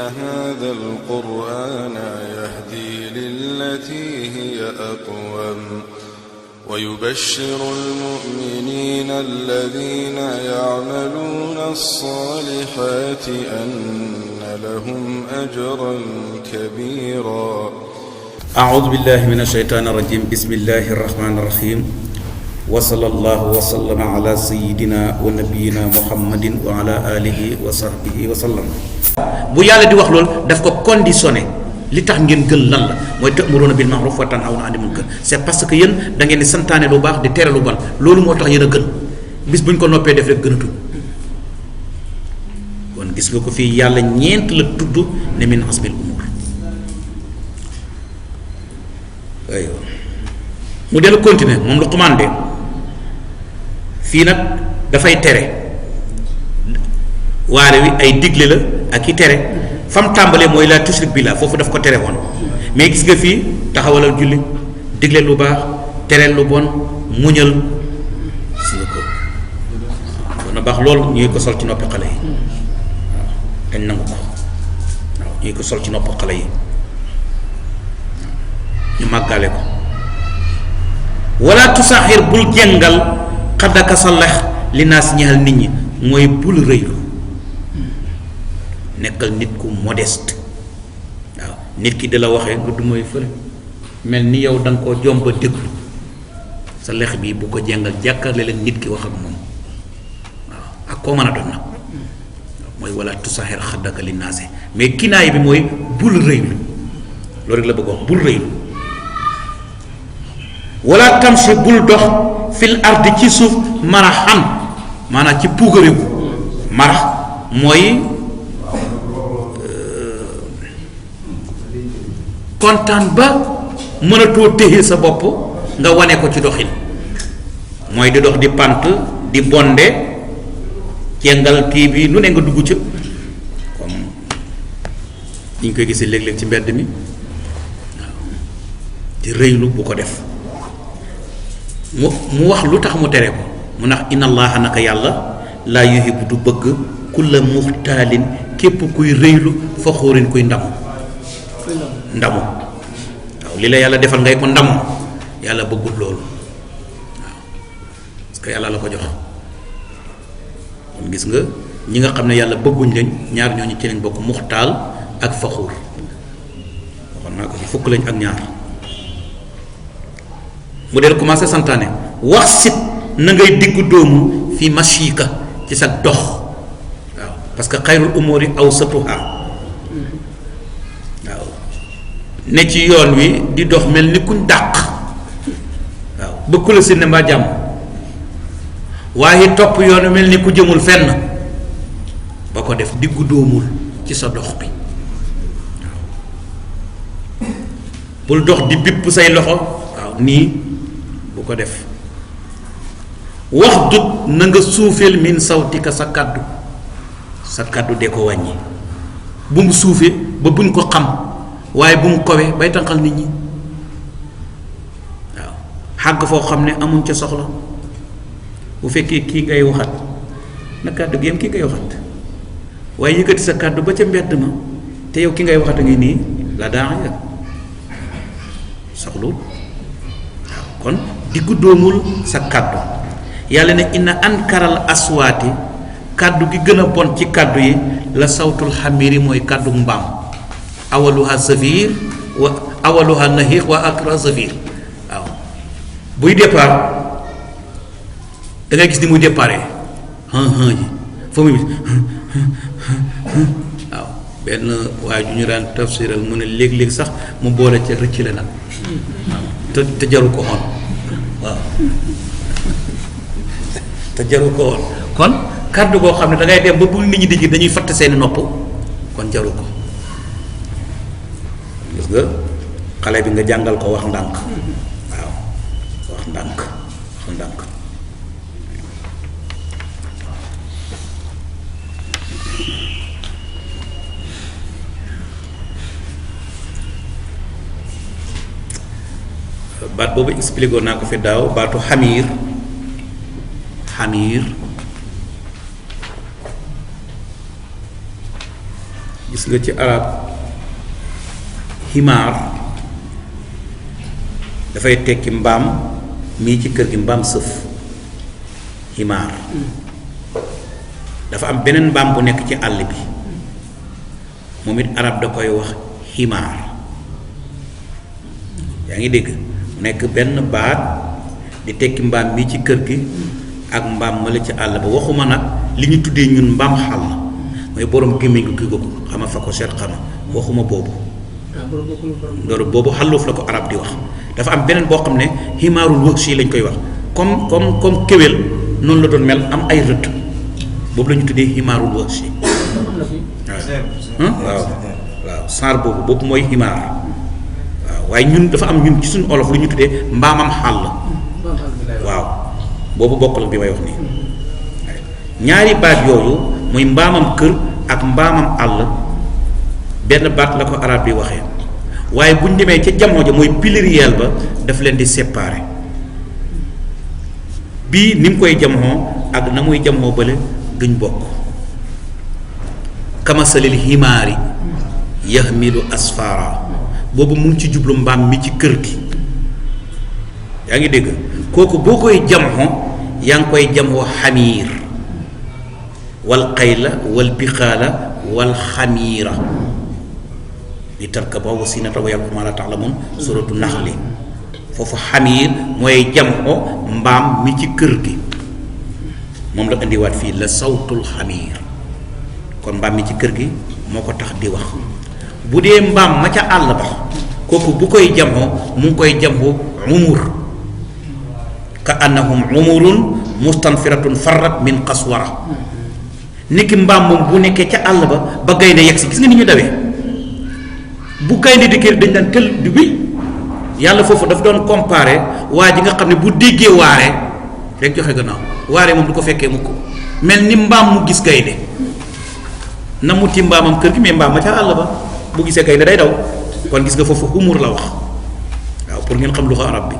هذا القرآن يهدي للتي هي أقوم ويبشر المؤمنين الذين يعملون الصالحات أن لهم أجرا كبيرا. أعوذ بالله من الشيطان الرجيم. بسم الله الرحمن الرحيم. وصلى الله وسلم على سيدنا ونبينا محمد وعلى آله وصحبه وسلم. bu yàlla di wax lool daf ko conditionné li tax ngeen gën lan la mooy ta'muruna bil ma'ruf wa tanhawna 'anil munkar. c'est parce que yéen da ngeen di santaane lu baax di tere lu bon loolu moo tax yéen a gën bis buñ ko noppee def rek gënatu kon gis nga ko fii yàlla ñeent la tudd ne min asbil umur. aywa mu dellu continuer moom lu commandé fii nag dafay tere waare wi ay digle la ak i tere fam tàmbalee mooy la tushrik billah foofu daf ko tere woon mais gis nga fii taxawalal julli digle lu baax tere lu bon muñal si nga ko dana baax loolu ñuy ko sol ci noppi xale yi waaw dañ nangu ko waaw ñuy ko sol ci noppi xale yi ñu màggale ko. wala tusaxir bul jengal xaddaka sa lex li naa si ñaxal nit ñi mooy bul rëylu nekkal nit ku modeste waaw nit ki da la waxee nga du mooy fële mel ni yow da nga koo jomba déglu sa lex bi bu ko jengal jàkkaarle leen nit ki wax ak moom waaw ak koo mën a doon nag mooy wala tusaxir xaddaka li naa si mais kinaay bi mooy bul rëylu loolu rek la bëgg wax bul rëylu. wala tamshi bul dox fil ardi ci suuf maraxan maanaam ci puugariku marax mooy kontaan ba mënatoo téye sa bopp nga wane ko ci doxin mooy di dox di pant di bonde jengal kii bi nu ne nga dugg ca comme ni ñu koy gisee léeg-léeg ci mbedd mi waaw di rëylu bu ko def mu wax lu tax mu tere ko mu nax inna allaha naka yàlla laa yuhibbu du bëgg kulla muxtaalin képp kuy rëylu faxuurin kuy ndamu waaw li la yàlla defal ngay ko ndamu yàlla bëggul loolu waaw parce que yàlla la ko jox kon gis nga ñi nga xam ne yàlla bëgguñ leen ñaar ñooñu ci lañ bokk muxtaal ak faxuur waxoon naa ko fi fukk lañ ak ñaar. mu del commencé santaane wax sit na ngay diggu doomu fi mashika ci sa dox waaw parce que xayrul umuri awsatuha waaw ne ci yoon wi di dox mel ni kuñ dàq waaw bëgg la si ne mbaa jàmm waaye topp yoon wi mel ni ku jëmul fenn ba ko def diggu doomul ci sa dox bi waaw bul dox di bipp say loxo waaw nii bu ko def wax dut na nga suufeel min sawtika sa kàddu de ko wàññi bu mu suufee ba buñ ko xam waaye bu mu kowe bay tànqal nit ñi waaw xàgg foo xam ne amuñ ca soxla bu fekkee kii ngay waxat na kàddu gi yem kii ngay waxat waaye yëkkati sa kàddu ba ca mbedd ma te yow ki ngay waxat a ngi nii la daa ya soxlu kon diggu doomul sa kàddu yàlla ne inna ankaral aswaati kàddu gi gën a bon ci kàddu yi la sawtul xamiri mooy kàddu mbaam awaluha zafir wa awaluha nahiq wa akra zafir waaw buy départ da ngay gis ni muy déparé ji fa muy waaw benn waaye ju ñu daan tafsiral mu ne léeg-léeg sax mu boole ca rëcc la nag te jaru ko woon waaw te jaru ko woon kon kàddu goo xam ne da ngay dem ba bu nit ñi di dañuy fatt seeni nopp kon jaru ko gis nga xale bi nga jàngal ko wax ndànk waaw wax ndànk baat boobu expliqué naa ko fi daaw baatu xamiir gis nga ci arab ximaar dafay tekki mbaam mii ci kër gi mbaam sëf ximaar dafa am beneen mbaam bu nekk ci àll bi moom it arab da koy wax ximaar yaa ngi dégg mu nekk benn baat di tekki mbaam mii ci kër gi ak mbaam ma la ci àll ba waxuma nag li ñu tuddee ñun mbaam xàll mooy borom gémmiñ gu kii ko xama fa ko seet xama waxuma boobu loolu boobu xàlluuf la ko arab di wax dafa am beneen boo xam ne ximaarul wëgsi lañ koy wax comme kéwél noonu la doon mel am ay rëdd boobu la ñu tuddee ximaarul wëgsi waaw saar boobu mooy ximaar waaw waaye ñun dafa am ñun ci suñu olof lu ñu tuddee mbaamam xàll waaw boobu bokk la bi may wax nii ñaari baat yooyu muy mbaamam kër ak mbaamam àll benn baat la ko arab bi waxee waaye bu ñu demee ca jamono ja mooy pluriel ba daf leen di séparer bii ni mu koy jamoo ak na muy jamoo bële duñ bokk kamasalil himaari yahmilu asfara boobu mu ngi ci jublu mbaam mi ci kër gi yaa ngi dégg kooku boo koy jamoo yaa ngi koy jamoo xamiir wal xayla wal bixaala wal xamiira li tarkabuha wa zinata wa ya'lamu ma la ta'lamun suratu naxli foofu xamiir mooy jamoo mbaam mi ci kër gi moom la indiwaat fii la sawtul xamiir kon mbaam mi ci kër gi moo ko tax di wax bu dee mbaam ma ca àll ba kooku bu koy jamoo mu ngi koy jamoo umur ka annahum umurun mustanfiratun farrat min qaswara niki mbaam moom bu nekkee ca àll ba gaynde yegg si gis nga ni ñu dawee bu gaynde di kër dañ daan tël di wéy yàlla foofu daf doon comparé waa ji nga xam ne bu déggee waare rek joxe gannaaw waare moom du ko fekkee mukk mel ni mbaam mu gis gaynde na mu ti mbaamam kër gi mais mbaam ma ca àll ba bu gisee gaynde day daw kon gis nga foofu umur la wax waaw pour ngeen xam lu ko arab bi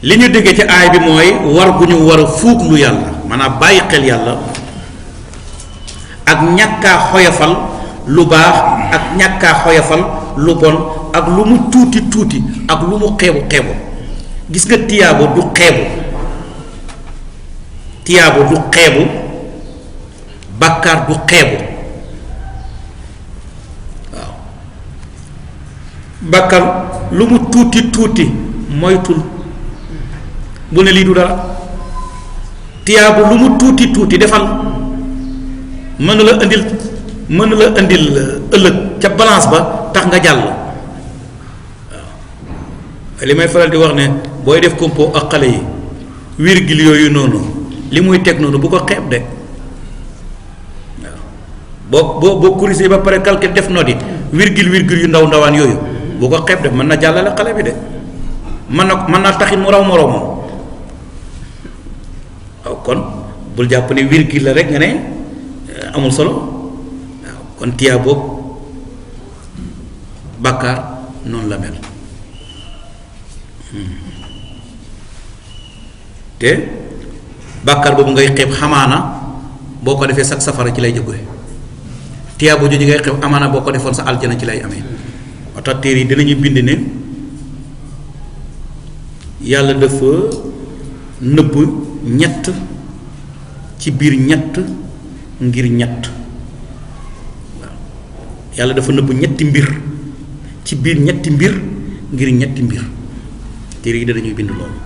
li ñu déggee ci aay bi mooy war gu ñu war a fuuglu yàlla maanaam bàyyi xel yàlla ak ñàkkaa xoyafal lu baax ak ñàkkaa xoyafal lu bon ak lu mu tuuti tuuti ak lu mu xeebu xeebu gis nga tiyaabo du xeebu tiyaabo du xeebu bàkkaar du xeebu waaw bàkkaar lu mu tuuti tuuti moytul bu ne lii du dara tiyaabo lu mu tuuti tuuti defal mën na la indil ëllëg ca balance ba tax nga jàll waaw li may faral di wax ne booy def compo ak xale yi virgule yooyu noonu li muy teg noonu bu ko xeeb de waaw boo corrigé ba pare calcul def note yi virgule yu ndaw ndawaan yooyu bu ko xeeb de mën na jàllale xale bi de mën na taxit mu raw moroomam waaw kon bul jàpp ne virgule la rek nga ne amul solo waaw kon tiyaa boobu bàkkaar noonu la mel te bàkkaar boobu ngay xeeb xamaana boo ko defee sax safara ci lay jóge tiyaa boobu jooju ngay xeeb amaana boo ko defoon sa aljana ci lay amee moo tax téere yi dinañu bind ne yàlla dafa nëbb ñett ci biir ñett ngir ñett waaw yàlla dafa nëbb ñetti mbir ci biir ñetti mbir ngir ñetti mbir téere yi danañuy bind loolu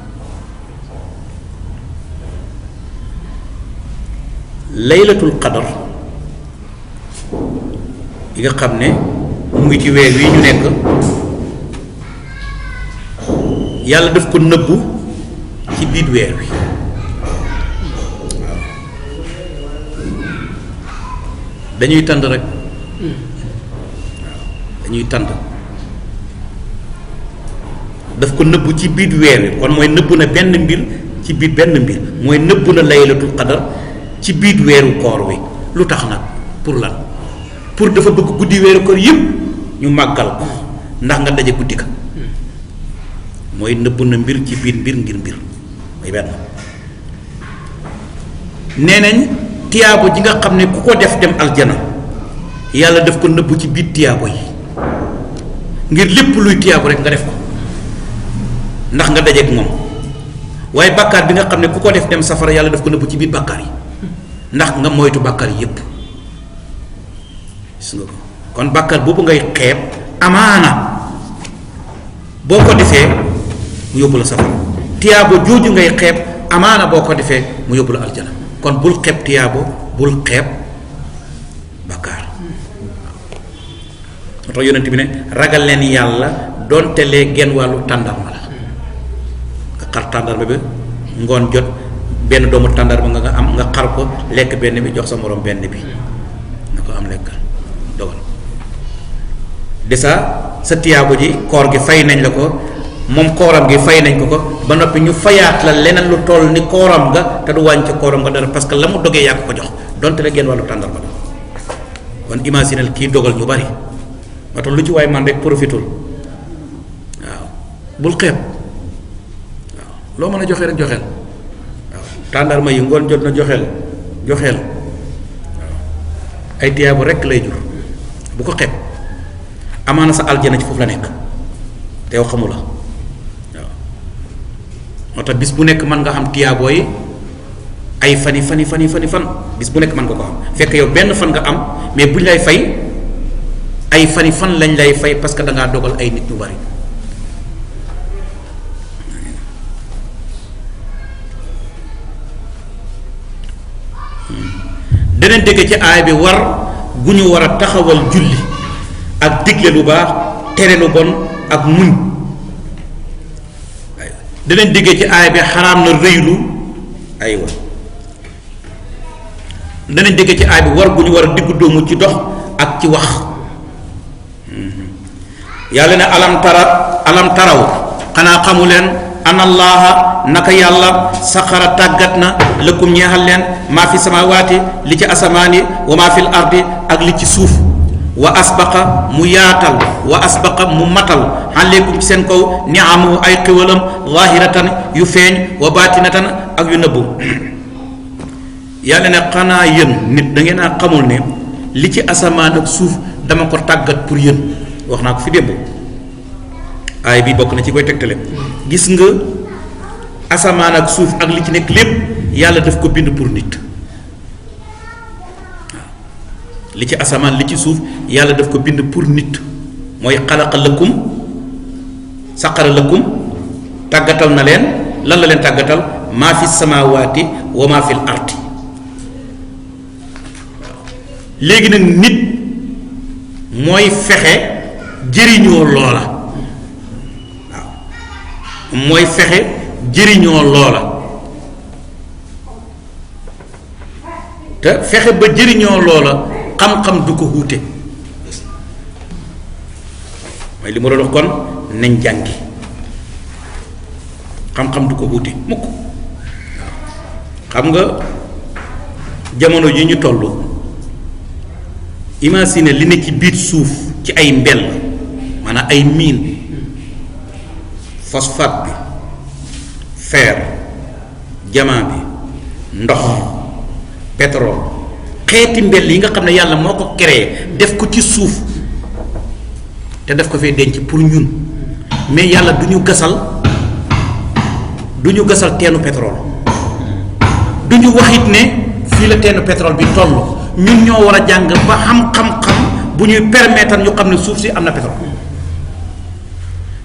laylatul qadar yi nga xam ne mu ngi ci weer wi ñu nekk yàlla daf ko nëbbu ci biir weer wi waaw dañuy tànd rek waaw dañuy tànd daf ko nëbbu ci biir weer wi kon mooy nëbbu na benn mbir ci biir benn mbir mooy nëbbu na laylatul qadar ci biir weeru koor wi lu tax nag pour lan pour dafa bëgg guddi weeru koor yëpp ñu màggal ko ndax nga daje guddi ka mooy nëbbu na mbir ci biir mbir ngir mbir mooy benn nee nañ tiyaabo ji nga xam ne ku ko def dem aljana yàlla daf ko nëbbu ci biir tiyaabo yi ngir lépp luy tiyaabo rek nga def ko ndax nga dajeek moom waaye bàkkaar bi nga xam ne ku ko def dem safara yàlla daf ko nëbbu ci biir bàkkaar yi ndax nga moytu bàkkaar yi yépp gis nga ko kon bàkkaar boobu ngay xeeb amaana boo ko defee mu yóbbu la safara tiyaabo jooju ngay xeeb amaana boo ko defee mu yóbbu la aljana kon bul xeeb tiyaabo bul xeeb bàkkaar moo tax yonent bi ne ragal leen yàlla doonte lee genn wàllu tàndarma la nga xar tàndarma bi ngoon jot benn doomu tàndarma nga am nga xar ko lekk benn bi jox sa morom benn bi nga ko am lekk dogal desa sa tiyaabo ji koor gi fay nañ la ko moom kooram gi fay nañ ko ko ba noppi ñu fayaat la leneen lu toll ni kooram nga te du wàññi ca kooram nga dara parce que la mu dogee yaa ko jox donte la genn wàllu tàndarma la kon imaginel kii dogal ñu bari moo tax lu ci waay man rek profitul waaw bul xeeb waaw loo mën a joxe rek joxeel waaw tàndarma yi ngoon jot na joxeel waaw ay tiyaabo rek lay jur bu ko xeeb amaana sa aljana ci foofu la nekk te yow xamu la waaw moo tax bis bu nekk mën nga xam tiyaaboo yi ay fan bis bu nekk mën nga ko am fekk yow benn fan nga am mais buñ lay fay ay fan lañ lay fay parce que da ngaa dogal ay nit ñu bari danañ dégg ci aay bi war gu ñu war a taxawal julli ak digle lu baax tere lu bon ak muñ danañ dégg ci aay bi xaraam na rëylu aywa danañ dégg ci aay bi war gu ñu war a diggu doomu ci dox ak ci wax yàlla ne alam taraw xanaa xamu leen anallaha naka yàlla saxara tàggat na lëkkum ñeexal leen maa fi samawaati li ci asamaan yi wa maa fil ardi ak li ci suuf wa asbaqa mu yaatal wa asbaqa mu matal aleykum ci seen kaw ni'amu ay xiwalam zahiratan yu feeñ wa batinatan ak yu nëbbu yàlla ne xanaa yéen nit da ngeen a xamul ne li ci asamaan ak suuf dama ko tàggat pour yéen wax naa ko fi démb aay bi bokk na ci koy tegtale gis nga asamaan ak suuf ak li ci nekk lépp yàlla daf ko bind pour nit li ci asamaan li ci suuf yàlla daf ko bind pour nit mooy xalaqa lakum saqara lakum tàggatal na leen lan la leen tàggatal maa fi samaawaati wa maa fil ardi léegi nag nit mooy fexe jëriñoo loola waaw mooy fexe jëriñoo loola te fexe ba jëriñoo loola xam-xam du ko wuute mooy li ma doon wax kon nañ jàngi xam-xam du ko wuute mukk waaw xam nga jamono yi ñu toll imagine li ne ci biir suuf ci ay mbell maanaam ay mine phosphate bi fer diamant bi ndox pétrole xeeti mbell yi nga xam ne yàlla moo ko créé def ko ci suuf te def ko fee denc pour ñun mais yàlla du ñu gasal teenu pétrole du ñu waxit ne fii la teenu pétrole bi toll ñun ñoo war a jàng ba xam-xam bu ñuy permettre ñu xam ne suuf si am na pétrole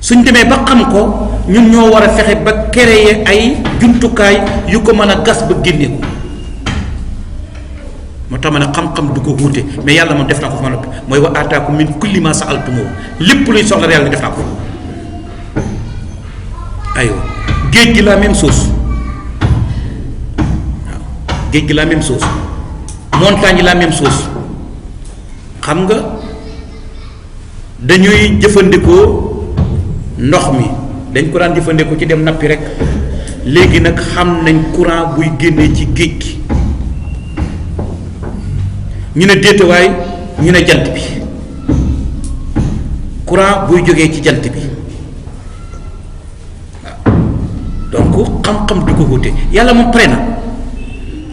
suñ demee ba xam ko ñun ñoo war a fexe ba créer ay jumtukaay yu ko mën a gas ba génne ko moo tax ma ne xam-xam du ko wuute mais yàlla moom def na ko fa ma noppi mooy wa aataakum min kulli ma sa'altumuhu lépp luy soxla yàlla def na ko aywa géej gi la même chose waaw géej gi la même chose montagne yi la même chose xam nga dañuy jëfandikoo ndox mi dañ ko daan jëfandikoo ci dem nappi rek léegi nag xam nañ courant buy génnee ci géej gi ñu ne déetawaay ñu ne jant bi courant buy jógee ci jant bi waaw donc xam-xam du ko wute yàlla moom pare na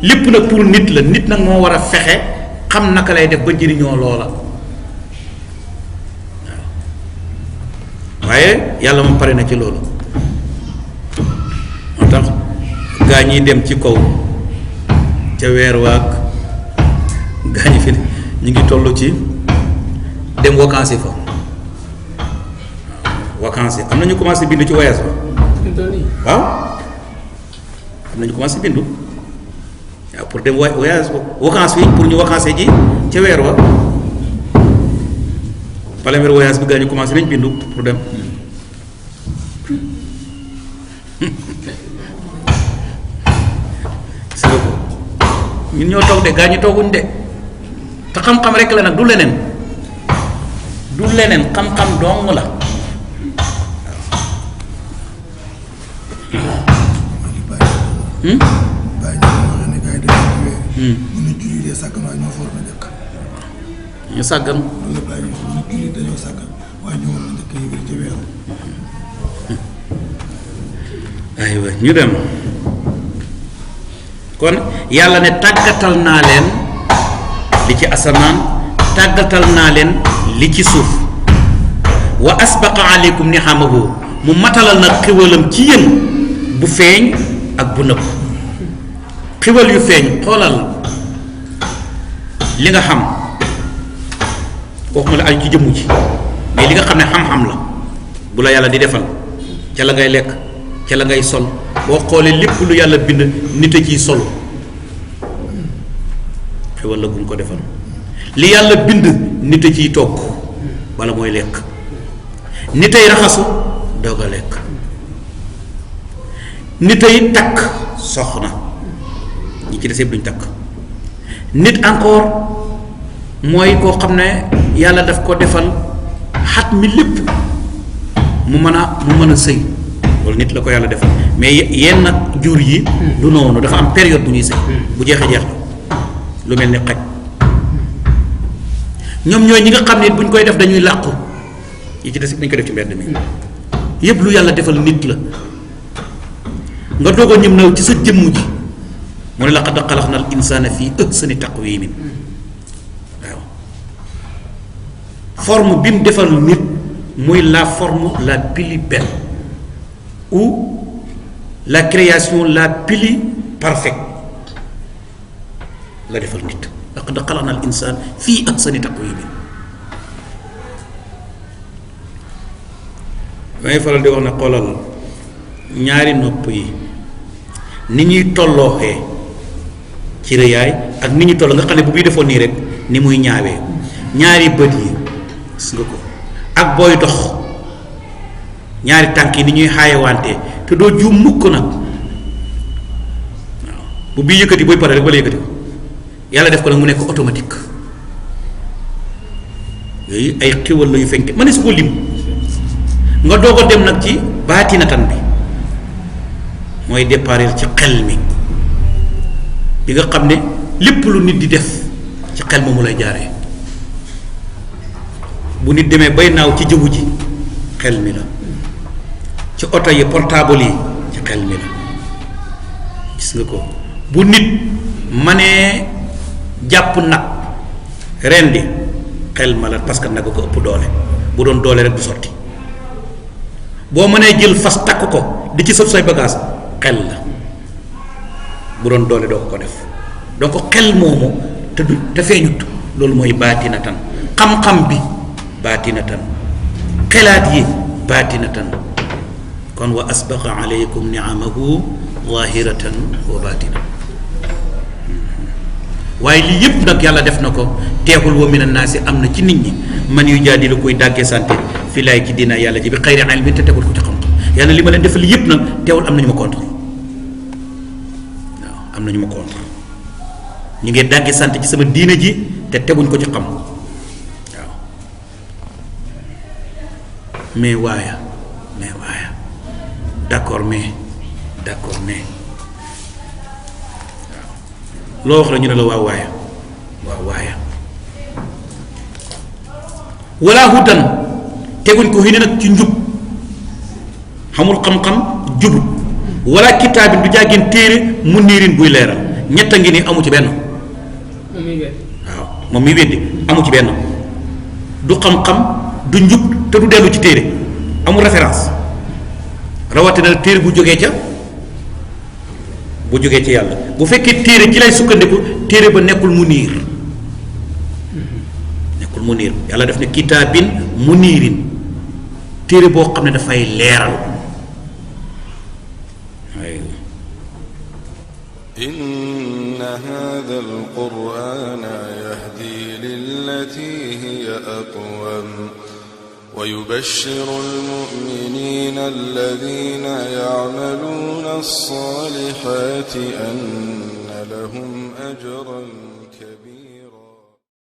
lépp nag pour nit la, nit nag moo war a fexe xam naka lay def ba jëriñoo loola. waaye yàlla moom pare na ci loolu. moo tax gaa ñiy dem ci kaw ca weer waag gaa ñi fi ñu ngi toll ci dem vacances fa. vacances am na ñu commencé bindu ci voyage ba waaw am na ñu commencé bindu waaw pour dem voyage vacances fi pour ñu vacances ji ca weer wa premier voyage bi gaa ñu commencé nañ bindu pour dem. ñun ñoo toog de gaa ñu tooguñ de te xam-xam rek la nag du leneen xam-xam dong la. ñu sàggan aywa ñu dem kon yàlla ne tàggatal naa leen li ci asamaan tàggatal naa leen li ci suuf wa asbaqa aleykum ni'amahu mu matalal nag xiwalam ci yéen bu feeñ ak bu nëbb xiwal yu feeñ xoolal li nga xam waxuma la aju ci jëmm ji mais li nga xam ne xam-xam la bu la yàlla di defal ca la ngay lekk ca la ngay sol boo xoolee lépp lu yàlla bind nit a ciy solo xewal la gum ko defal li yàlla bind nit a ciy togg wala mooy lekk nit ay raxasu doog a lekk nit ay takk soxna ñi ci des yëpp duñ takk nit encore mooy koo xam ne yàlla daf ko defal xat mi lépp mu mën a sëy loolu nit la ko yàlla defal mais yenn jur yi du noonu dafa am période bu ñuy sëy bu jeexee jeex lu mel ni xaj ñoom ñooy ñi nga xam ne bu ñu koy def dañuy làqu yi ci des dañ ko def ci mbedd mi yëpp lu yàlla defal nit la nga doog a ñëm na ci sa jëmm ji mu ne laqad xalaqna al insana fii ahsani taqwimin waaw forme bi mu defal nit muy la forme la plus belle ou la création la plus parfaite la defal nit laqad xalaqna al insana fii ahsani taqwimin may faral di wax ne xoolal ñaari nopp yi ni ñuy tollooxee ci rëyaay ak ni ñu toll nga xam ne bu bii defoon nii rek ni muy ñaawee ñaari bët yi gis nga ko ak booy dox ñaari tànk yi ni ñuy xaayewante te doo juum mukk nag waaw bu bii yëkkati booy pare rek bala yëkkati ko yàlla def ko nag mu nekk automatique yooyu ay xiwal la yu fenke ma ne su ko lim nga doog a dem nag ci baatinatan bi mooy déparel ci xel mi bi nga xam ne lépp lu nit di def ci xel moomu lay jaaree bu nit demee bay naaw ci jëwu ji xel mi la ci oto yi portable yi ci xel mi la gis nga ko bu nit manee jàpp nag rendi xel ma la parce que nag ko ëpp doole bu doon doole rek du sotti boo mënee jël fas takk ko di ci sëf say bagage xel la bu doon doole doo ko def donc xel moomu te feeñut loolu mooy baatinatan xam-xam bi baatinatan xelaat yi baatinatan kon wa asbaqa alaykum ni'amahu zahiratan wa baatinatan waaye lii yëpp nag yàlla def na ko teexul wa min annaasi am na ci nit ñi man yu jaadilu koy dàggee sante fi laay ci dina yàlla ji bi xayri ilmi te tegul ko ci xam-xam yàlla li ma leen defal yëpp nag teewul am na ñu ma contre waaw am na ñu ma contre ñu ngi dàggee sant ci sama diina ji te teguñ ko ci xam waaw mais waaye d'accord mais waaw loo wax la ñu ne la waaw waaye wala hudan teguñ ko xëy na nag ci njub xamul xam-xam jubut wala kitaabin du jàggeen téere mu niirin buy leeral ñett a ngi ni amu ci benn waaw moom mi weddi amu ci benn du xam-xam du njub te du dellu ci téere amul référence rawatina téere bu jógee ci yàlla bu fekkee téere ci lay sukkandiku téere ba nekkul mu niir yàlla def ne kitaabin mu niirin téere boo xam ne dafay leeral inna hadha al-qur'ana yahdi lillati hiya aqwam wa yubashshiru al-mu'minina alladhina ya'maluna as-salihati anna lahum ajran